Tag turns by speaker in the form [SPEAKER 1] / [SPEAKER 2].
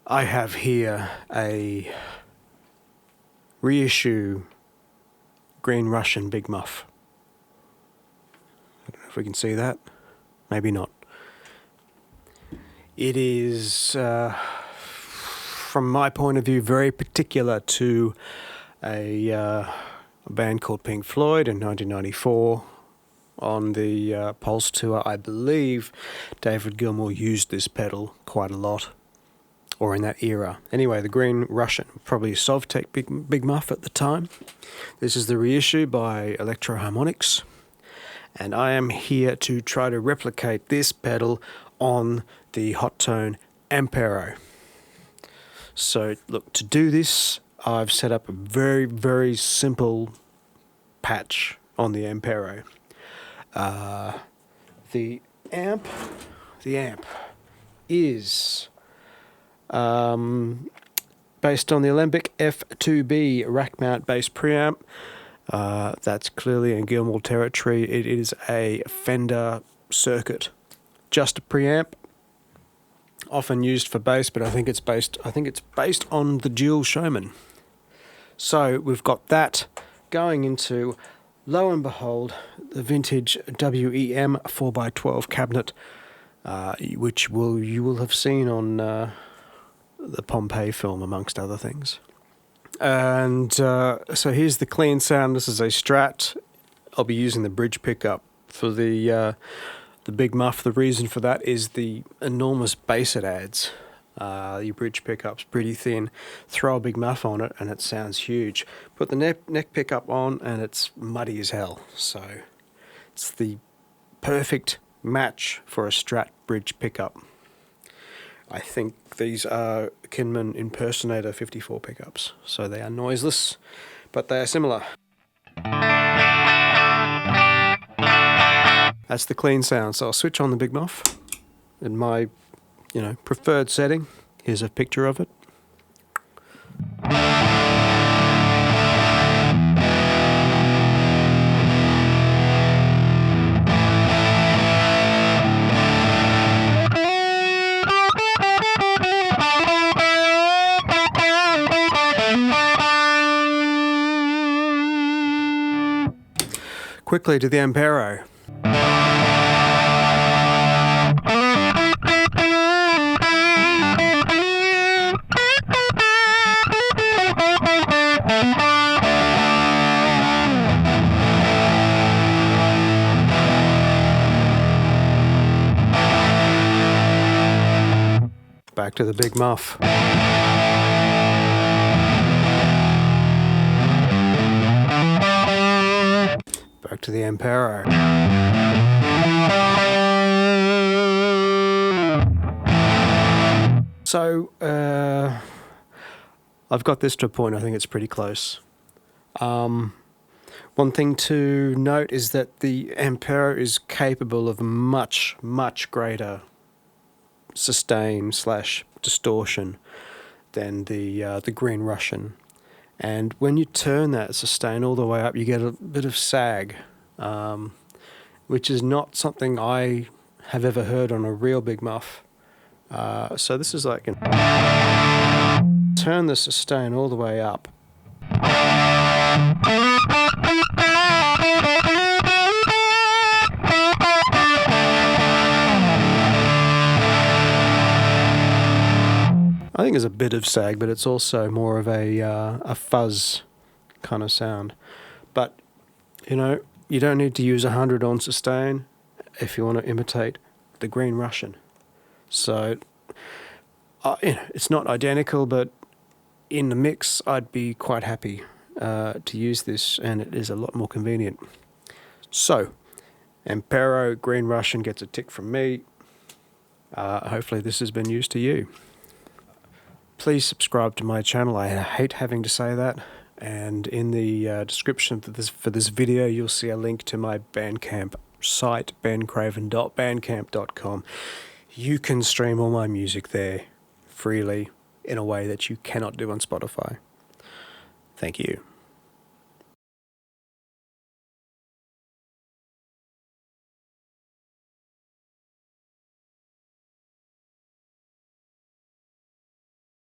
[SPEAKER 1] I have here a reissue Green Russian Big Muff. I don't know if we can see that. Maybe not. It is, from my point of view, very particular to a band called Pink Floyd in 1994. On the Pulse tour, I believe David Gilmour used this pedal quite a lot, or in that era. Anyway, the Green Russian, probably a Sovtek Big Muff at the time. This is the reissue by Electro-Harmonix, and I am here to try to replicate this pedal on the Hotone Ampero. So, look, to do this, I've set up a very, very simple patch on the Ampero. The amp is based on the Alembic F2B rack mount bass preamp. That's clearly in Gilmour territory. It is a Fender circuit, just a preamp, often used for bass, but I think it's based on the Dual Showman. So we've got that going into, lo and behold, the vintage WEM 4x12 cabinet, which you will have seen on the Pompeii film, amongst other things. And so here's the clean sound. This is a Strat. I'll be using the bridge pickup for the Big Muff. The reason for that is the enormous bass it adds. Your bridge pickup's pretty thin. Throw a Big Muff on it and it sounds huge. Put the neck pickup on and it's muddy as hell. So it's the perfect match for a Strat bridge pickup. I think these are Kinman Impersonator 54 pickups. So they are noiseless, but they are similar. That's the clean sound. So I'll switch on the Big Muff in my preferred setting. Here's a picture of it. Quickly to the Ampero. Back to the Big Muff. Back to the Ampero. So, I've got this to a point, I think it's pretty close. One thing to note is that the Ampero is capable of much, much greater sustain / distortion than the Green Russian. And when you turn that sustain all the way up, you get a bit of sag, which is not something I have ever heard on a real Big Muff. So this is like turn the sustain all the way up. I think there's a bit of sag, but it's also more of a fuzz kind of sound. But, you don't need to use 100 on sustain if you want to imitate the Green Russian. So, it's not identical, but in the mix, I'd be quite happy to use this, and it is a lot more convenient. So, Ampero Green Russian gets a tick from me. Hopefully this has been used to you. Please subscribe to my channel. I hate having to say that. And in the description for this video, you'll see a link to my Bandcamp site, bencraven.bandcamp.com. You can stream all my music there freely in a way that you cannot do on Spotify. Thank you.